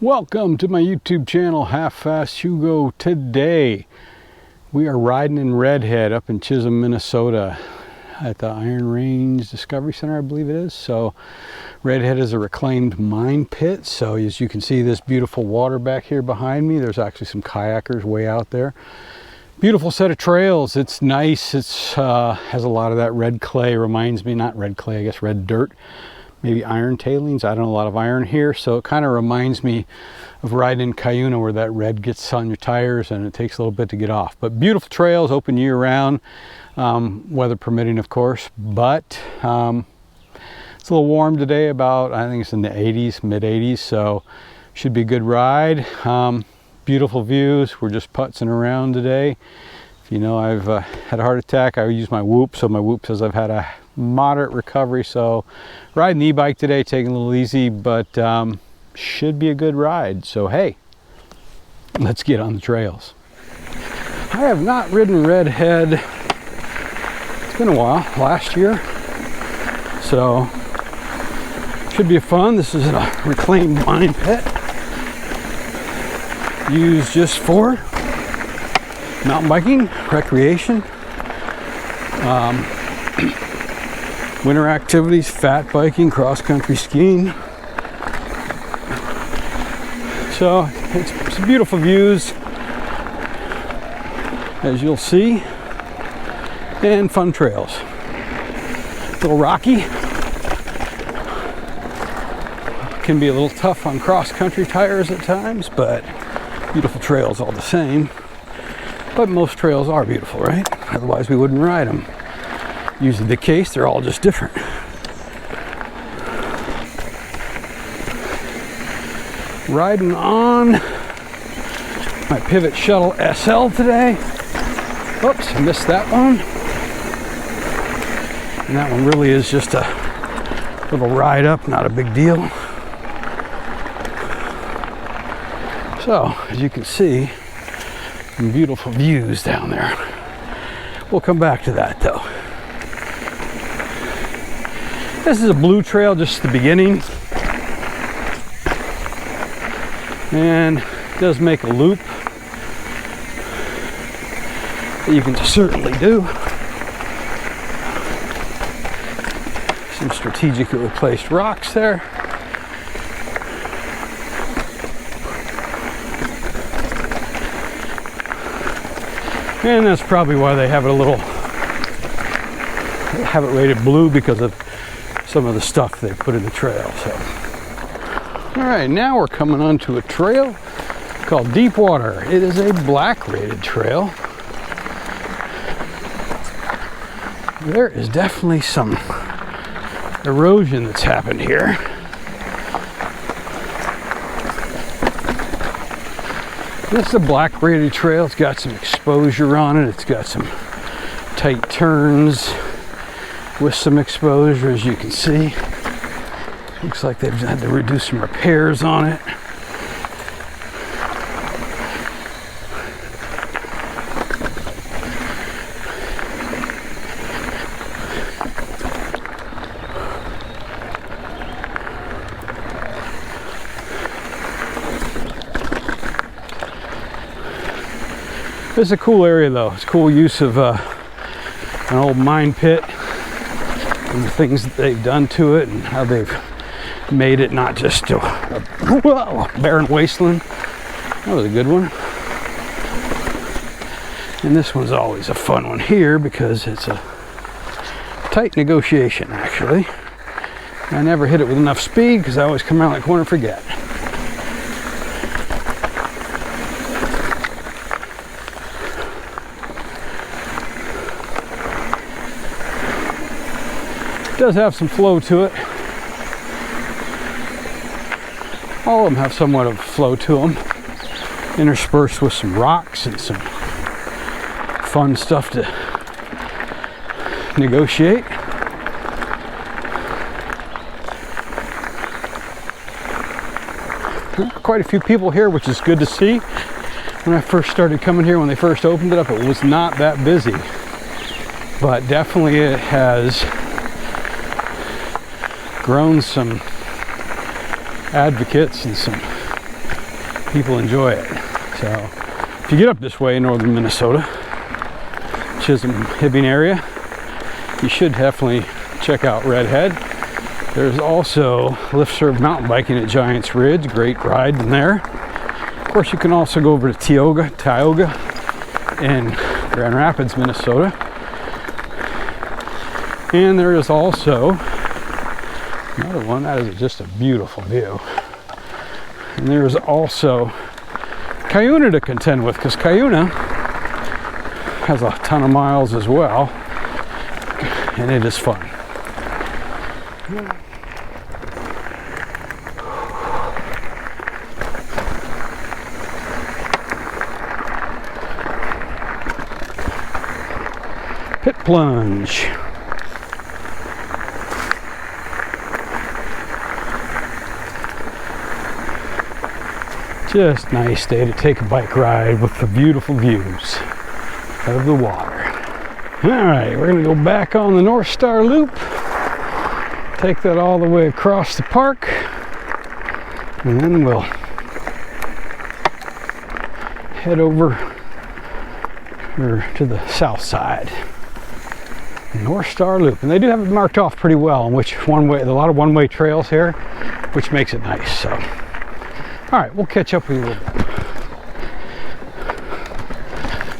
Welcome to my YouTube channel, Half Fast Hugo. Today we are riding in Redhead up in Chisholm, Minnesota at the Iron Range Discovery Center, I believe it is. So Redhead is a reclaimed mine pit. So as you can see, this beautiful water back here behind me, there's actually some kayakers way out there. Beautiful set of trails. It's nice. It's has a lot of that red clay. Reminds me, not red clay, I guess red dirt. Maybe iron tailings. I don't know, a lot of iron here. So it kind of reminds me of riding in Cuyuna where that red gets on your tires and it takes a little bit to get off. But beautiful trails, open year round, weather permitting, of course. But it's a little warm today, about, I think it's in the 80s, mid 80s. So should be a good ride. Beautiful views. We're just putzing around today. If you know I've had a heart attack, I use my Whoop. So my Whoop says I've had a moderate recovery. So riding the e-bike today, taking a little easy, but should be a good ride. So hey, let's get on the trails. I have not ridden Redhead. It's been a while, last year. So should be fun. This is a reclaimed mine pit used just for mountain biking, recreation, winter activities, fat biking, cross-country skiing. So it's beautiful views, as you'll see, and fun trails. A little rocky, can be a little tough on cross-country tires at times, but beautiful trails all the same. But most trails are beautiful, right? Otherwise we wouldn't ride them. Usually the case, they're all just different. Riding on my Pivot Shuttle SL today. Oops, I missed that one. And that one really is just a little ride up, not a big deal. So, as you can see, some beautiful views down there. We'll come back to that though. This is a blue trail, just the beginning. And it does make a loop that you can certainly do. Some strategically placed rocks there. And that's probably why they have it rated blue, because of some of the stuff they put in the trail. So, all right, now we're coming onto a trail called Deepwater. It is a black rated trail. There is definitely some erosion that's happened here. This is a black rated trail. It's got some exposure on it. It's got some tight turns with some exposure, as you can see. Looks like they've had to do some repairs on it. This is a cool area though. It's a cool use of an old mine pit and the things that they've done to it and how they've made it not just a barren wasteland. That was a good one. And this one's always a fun one here because it's a tight negotiation actually. I never hit it with enough speed because I always come around that corner and forget. It does have some flow to it. All of them have somewhat of flow to them, interspersed with some rocks and some fun stuff to negotiate. Quite a few people here, which is good to see. When I first started coming here, when they first opened it up, it was not that busy, but definitely it has grown some advocates and some people enjoy it. So if you get up this way in northern Minnesota, Chisholm, Hibbing area, you should definitely check out Redhead. There's also lift serve mountain biking at Giants Ridge, great ride in there. Of course, you can also go over to Tioga in Grand Rapids, Minnesota. And there is also another one that is just a beautiful view. And there's also Cuyuna to contend with, because Cuyuna has a ton of miles as well, and it is fun. Pit plunge. Just a nice day to take a bike ride with the beautiful views of the water. All right, we're gonna go back on the Northstar loop, take that all the way across the park, and then we'll head over to the south side. Northstar loop, and they do have it marked off pretty well on which one way. A lot of one-way trails here, which makes it nice. So all right, we'll catch up with you a little bit.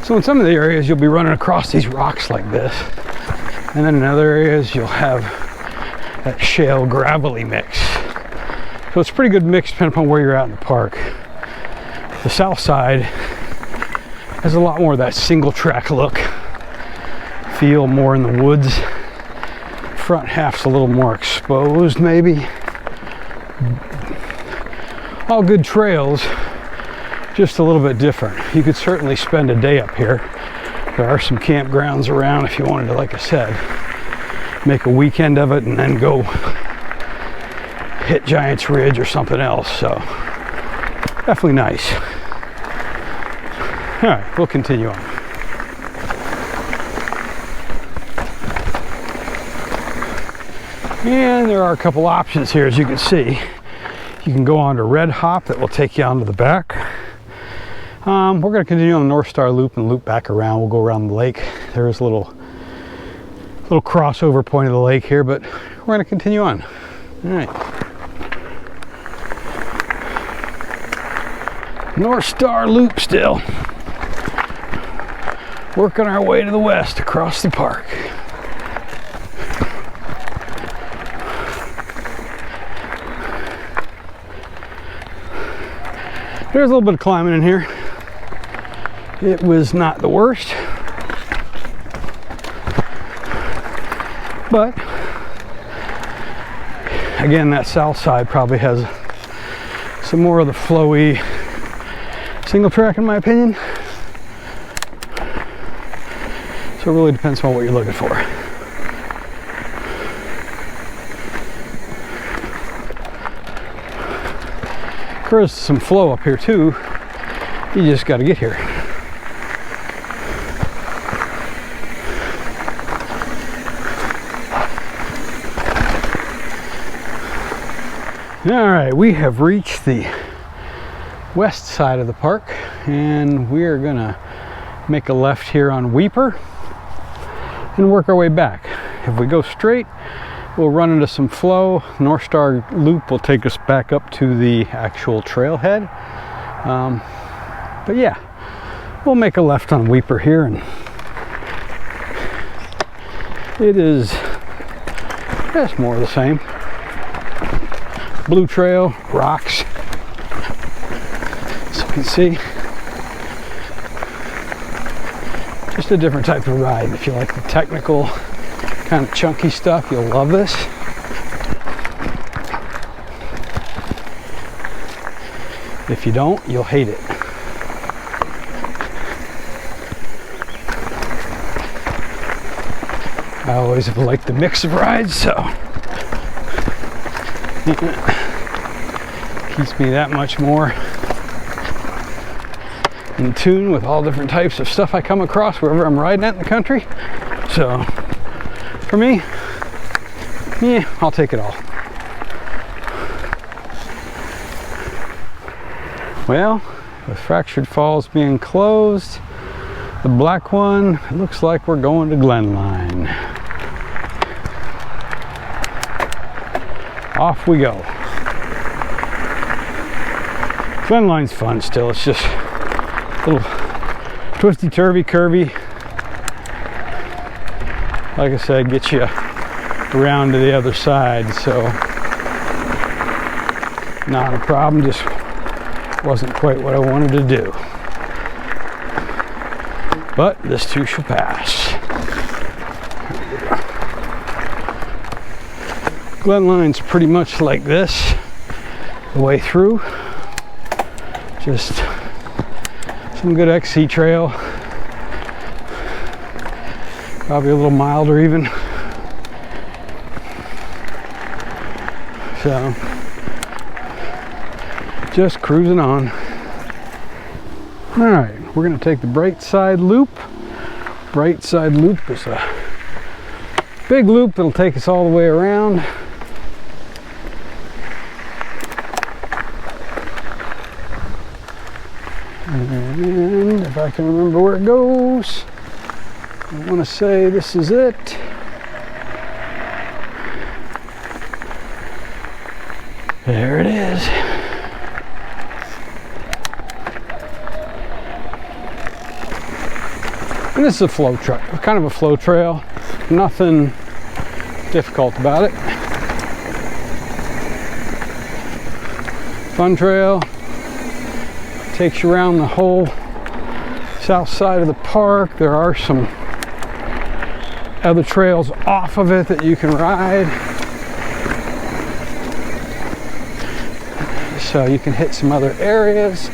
So in some of the areas you'll be running across these rocks like this, and then in other areas you'll have that shale gravelly mix. So it's a pretty good mix depending upon where you're at in the park. The south side has a lot more of that single track look, feel more in the woods. Front half's a little more exposed maybe. All good trails, just a little bit different. You could certainly spend a day up here. There are some campgrounds around if you wanted to, like I said, make a weekend of it and then go hit Giants Ridge or something else. So definitely nice. All right, we'll continue on. And there are a couple options here, as you can see. You can go on to Red Hop, that will take you onto the back. We're going to continue on the Northstar loop and loop back around. We'll go around the lake. There is a little crossover point of the lake here, but we're going to continue on. All right. Northstar loop still. Working our way to the west across the park. There's a little bit of climbing in here. It was not the worst, but again, that south side probably has some more of the flowy single track in my opinion. So it really depends on what you're looking for. There's some flow up here too. You just got to get here. All right, we have reached the west side of the park, and we are gonna make a left here on Weeper and work our way back. If we go straight, we'll run into some flow. Northstar loop will take us back up to the actual trailhead. But yeah, we'll make a left on Weeper here, and it is just more of the same. Blue trail, rocks, as you can see. Just a different type of ride. If you like the technical, kind of chunky stuff, you'll love this. If you don't, you'll hate it. I always have liked the mix of rides, so keeps me that much more in tune with all different types of stuff I come across wherever I'm riding at in the country. So for me, yeah, I'll take it all. Well, with Fractured Falls being closed, the black one, it looks like we're going to Glen line. Off we go. Glen line's fun still. It's just a little twisty, turvy, curvy. Like I said, gets you around to the other side, so not a problem. Just wasn't quite what I wanted to do. But this too shall pass. Glen line's pretty much like this the way through. Just some good XC trail. Probably a little milder even. So, just cruising on. All right, we're gonna take the Bright Side Loop. Bright Side Loop is a big loop that'll take us all the way around. And if I can remember where it goes, I want to say this is it. There it is. And this is a flow trail, kind of a flow trail. Nothing difficult about it. Fun trail. Takes you around the whole south side of the park. There are some other trails off of it that you can ride. So you can hit some other areas,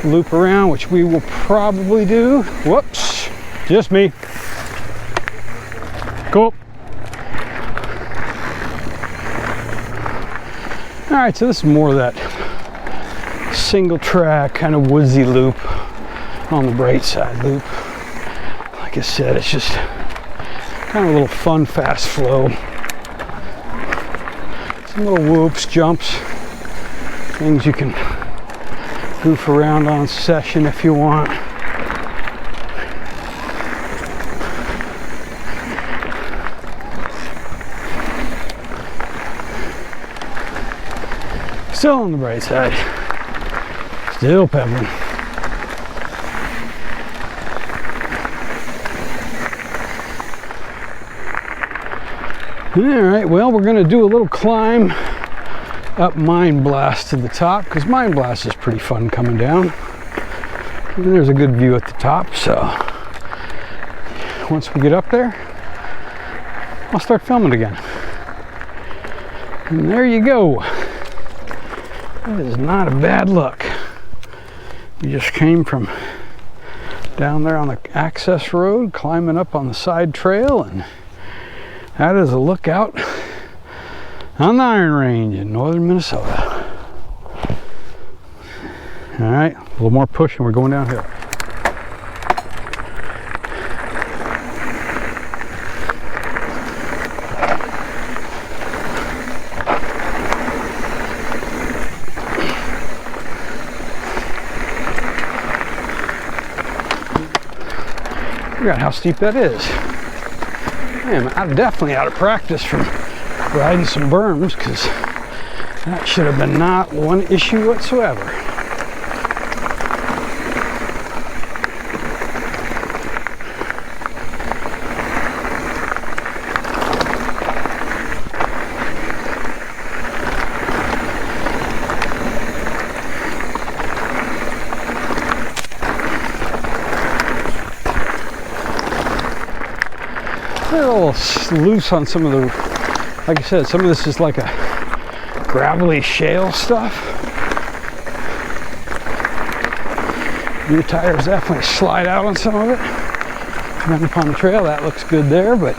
loop around, which we will probably do. Whoops, just me. Cool. All right, so this is more of that single track kind of woodsy loop on the Bright Side Loop. Like I said, it's just kind of a little fun, fast flow. Some little whoops, jumps, things you can goof around on session if you want. Still on the bright side. Still pedaling. Alright, well, we're going to do a little climb up Mine Blast to the top, because Mine Blast is pretty fun coming down. And there's a good view at the top, so once we get up there, I'll start filming again. And there you go. That is not a bad look. We just came from down there on the access road, climbing up on the side trail, and that is a lookout on the Iron Range in northern Minnesota. All right, a little more push and we're going downhill. I forgot how steep that is. Man, I'm definitely out of practice from riding some berms, because that should have been not one issue whatsoever. They're a little loose on some of the, like I said, some of this is like a gravelly shale stuff. Your tires definitely slide out on some of it. Depending upon the trail, that looks good there, but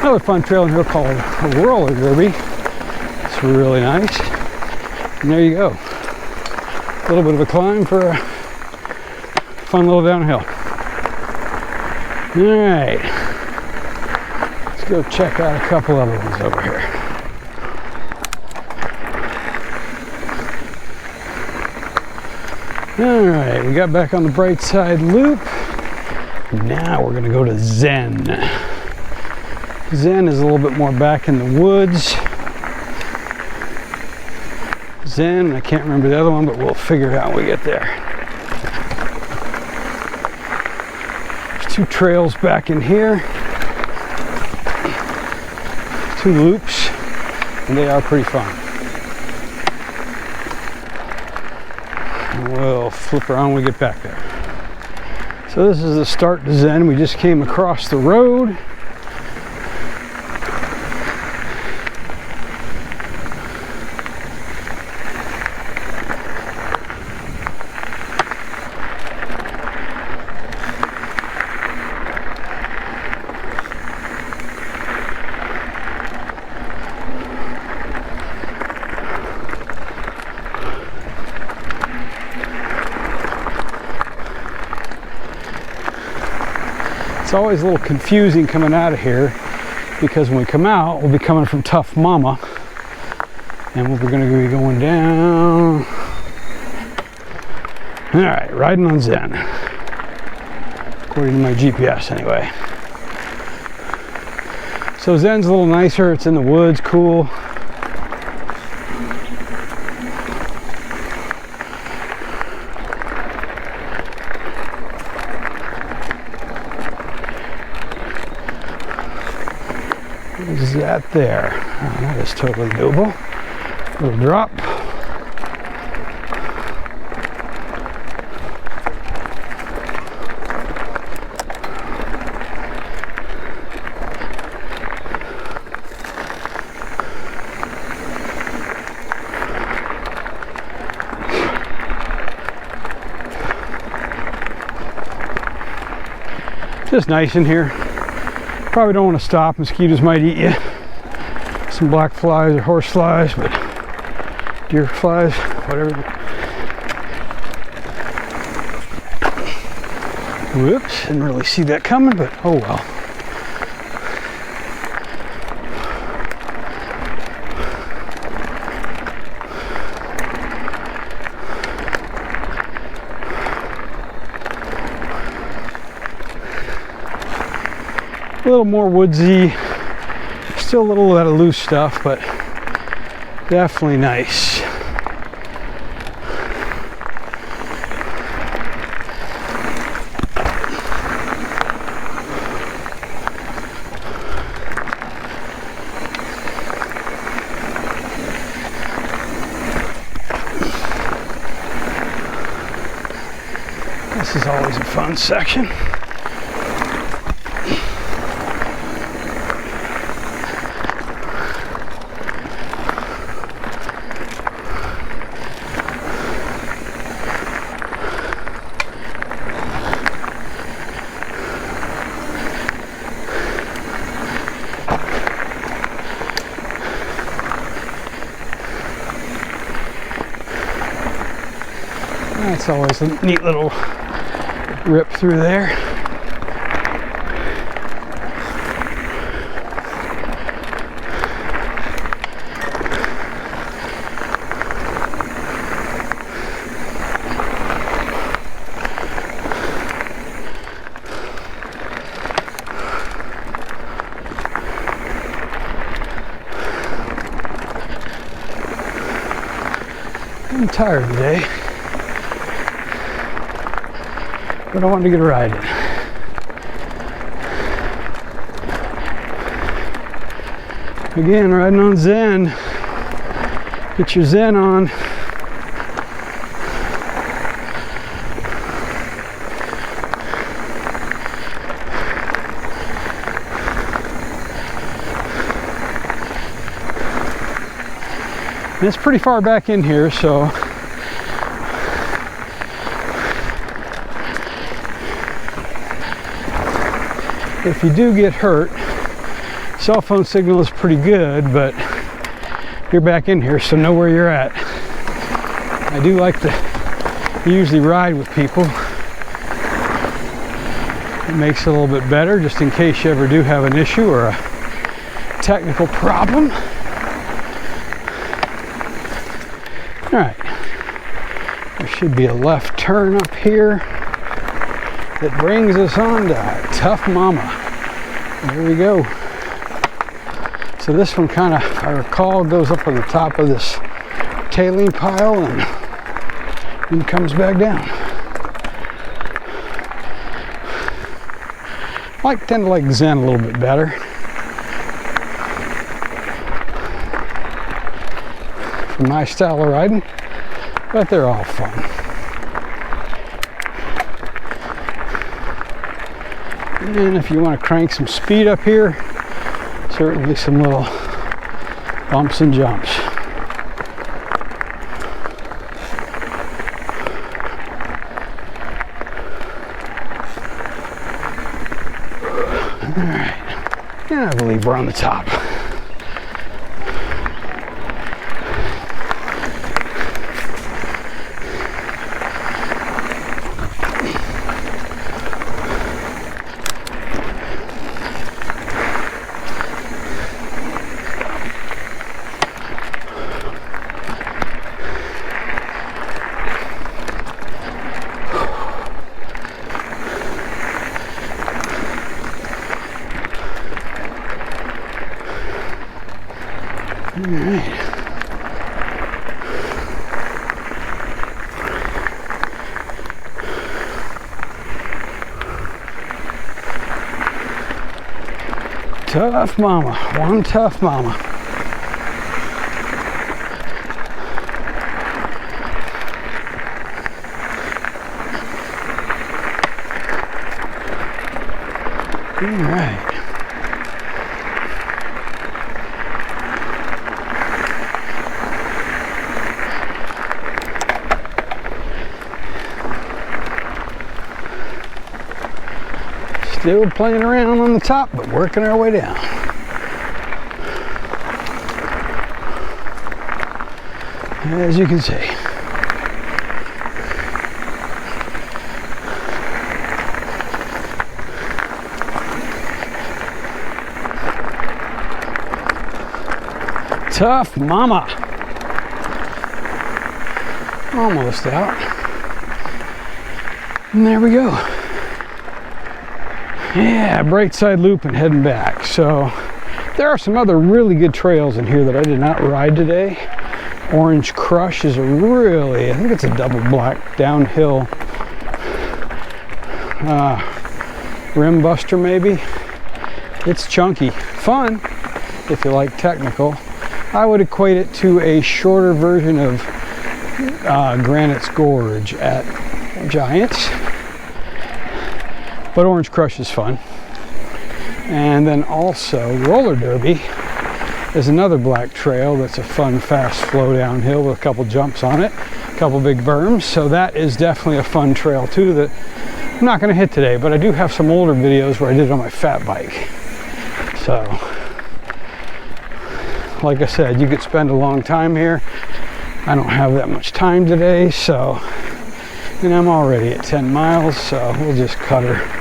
another fun trail in here called a roller derby. It's really nice. And there you go. A little bit of a climb for a fun little downhill. All right, let's go check out a couple other ones over here. All right, we got back on the bright side loop. Now we're gonna go to Zen. Zen is a little bit more back in the woods. Zen, I can't remember the other one, but we'll figure it out when we get there. There's two trails back in here. Two loops, and they are pretty fun. We'll flip around when we get back there. So this is the start to Zen. We just came across the road. It's always a little confusing coming out of here because when we come out, we'll be coming from Tough Mama and we're going to be going down. All right, riding on Zen, according to my GPS anyway. So Zen's a little nicer. It's in the woods, cool. What is that there? Oh, that is totally doable. Little drop. Just nice in here. Probably don't want to stop. Mosquitoes might eat you. Some black flies or horse flies, but deer flies, whatever. Whoops, didn't really see that coming, but oh well. A little more woodsy, still a little of that loose stuff, but definitely nice. This is always a fun section. That's always a neat little rip through there. I'm tired today, but I wanted to get a ride in. Again, riding on Zen. Get your Zen on. And it's pretty far back in here, so if you do get hurt, cell phone signal is pretty good, but you're back in here, so know where you're at. I do like to usually ride with people. It makes it a little bit better, just in case you ever do have an issue or a technical problem. All right, there she Should be a left turn up here that brings us on to Tough Mama. There we go. So this one kind of, if I recall, goes up on the top of this tailing pile and then comes back down. I tend to like Zen a little bit better. For my style of riding, but they're all fun. And if you want to crank some speed up here, certainly some little bumps and jumps. All right, and I believe we're on the top. Tough Mama, one Tough Mama. All right. Still playing around on the top, but working our way down. As you can see. Tough Mama. Almost out. And there we go. Yeah, bright side loop and heading back. So there are some other really good trails in here that I did not ride today. Orange Crush is a really, I think it's a double black downhill rim buster maybe. It's chunky. Fun if you like technical. I would equate it to a shorter version of Granite's Gorge at Giants. But Orange Crush is fun. And then also Roller Derby is another black trail that's a fun, fast flow downhill with a couple jumps on it, a couple big berms. So that is definitely a fun trail too that I'm not going to hit today, but I do have some older videos where I did it on my fat bike. So, like I said, you could spend a long time here. I don't have that much time today, so, and I'm already at 10 miles, so we'll just cut her.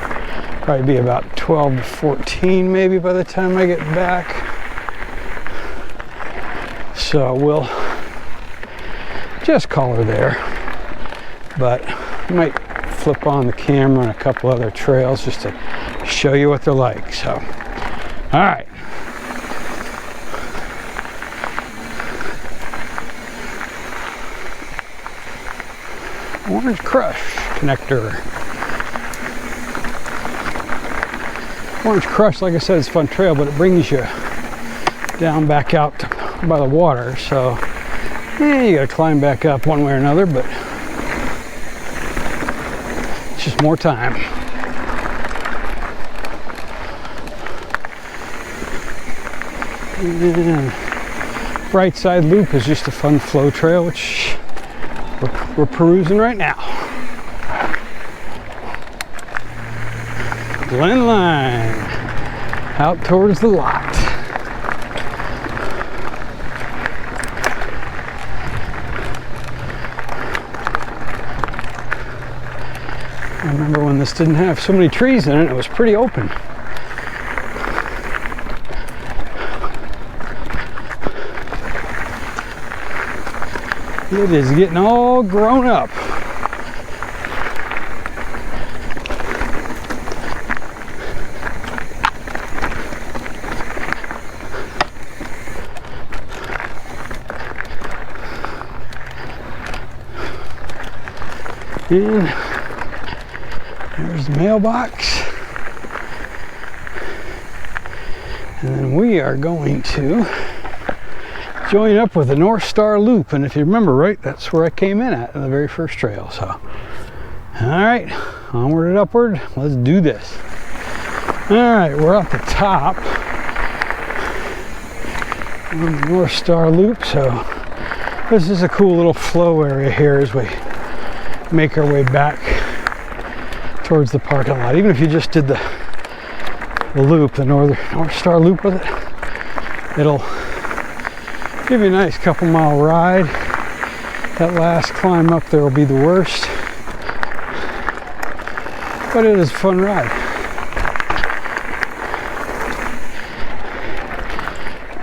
Probably be about 12 to 14 maybe by the time I get back. So we'll just call her there. But I might flip on the camera on a couple other trails just to show you what they're like. So, all right. Orange Crush connector. Orange Crush, like I said, it's a fun trail, but it brings you down back out by the water, so you gotta climb back up one way or another, but it's just more time. And Bright Side Loop is just a fun flow trail, which we're perusing right now. Glen line out towards the lot. I remember when this didn't have so many trees in it, it was pretty open. It is getting all grown up. And there's the mailbox. And then we are going to join up with the Northstar loop. And if you remember right, that's where I came in at the very first trail. So, all right, onward and upward. Let's do this. All right, we're at the top on the Northstar loop. So this is a cool little flow area here as we make our way back towards the parking lot. Even if you just did the loop, the Northstar loop with it, it'll give you a nice couple mile ride. That last climb up there will be the worst, but it is a fun ride.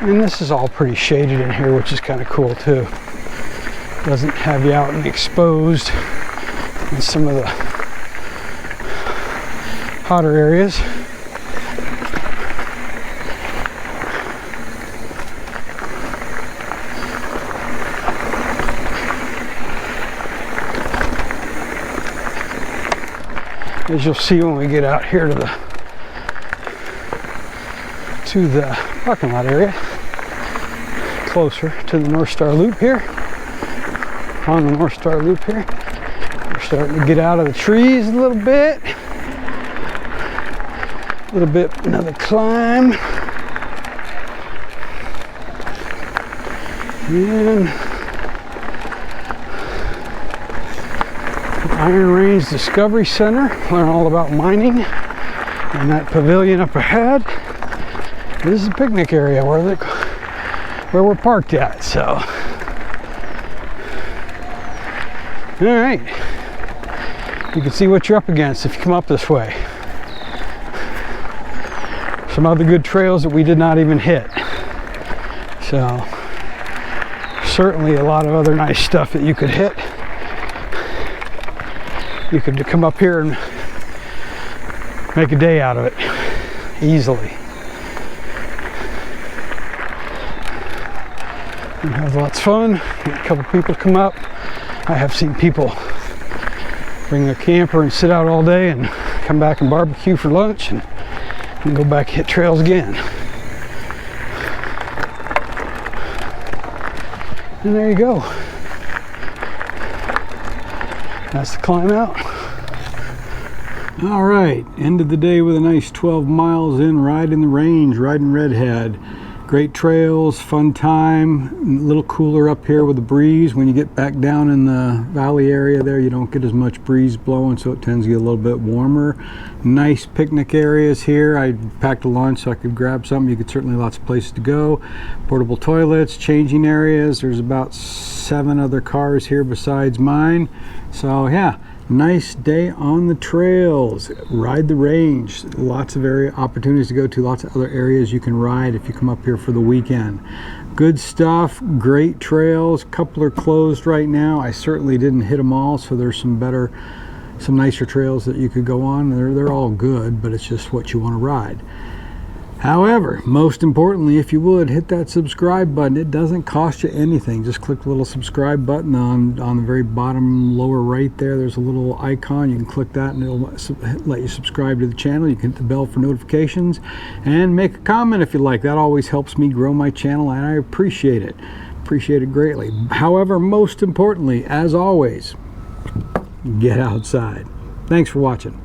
And this is all pretty shaded in here, which is kind of cool too. Doesn't have you out and exposed in some of the hotter areas. As you'll see when we get out here to the parking lot area, closer to the Northstar loop here, on the Northstar loop here. We're starting to get out of the trees a little bit. Another climb. And Iron Range Discovery Center, learn all about mining. And that pavilion up ahead, this is a picnic area where we're parked at. So, all right, you can see what you're up against if you come up this way. Some other good trails that we did not even hit. So, certainly a lot of other nice stuff that you could hit. You could come up here and make a day out of it easily. And have lots of fun. Get a couple people come up. I have seen people bring their camper and sit out all day and come back and barbecue for lunch and go back and hit trails again. And there you go. That's the climb out. All right, end of the day with a nice 12 miles in, riding the range, riding Redhead. Great trails, fun time, a little cooler up here with the breeze. When you get back down in the valley area there, you don't get as much breeze blowing, so it tends to get a little bit warmer. Nice picnic areas here. I packed a lunch so I could grab something. You could certainly lots of places to go. Portable toilets, changing areas. There's about 7 other cars here besides mine. So yeah, nice day on the trails. Ride the range. Lots of opportunities to go to, lots of other areas you can ride if you come up here for the weekend. Good stuff, great trails. Couple are closed right now. I certainly didn't hit them all, so there's some nicer trails that you could go on. They're all good, but it's just what you want to ride. However, most importantly, if you would, hit that subscribe button. It doesn't cost you anything. Just click the little subscribe button on the very bottom lower right there. There's a little icon. You can click that and it'll let you subscribe to the channel. You can hit the bell for notifications and make a comment if you like. That always helps me grow my channel, and I appreciate it. Appreciate it greatly. However, most importantly, as always, get outside. Thanks for watching.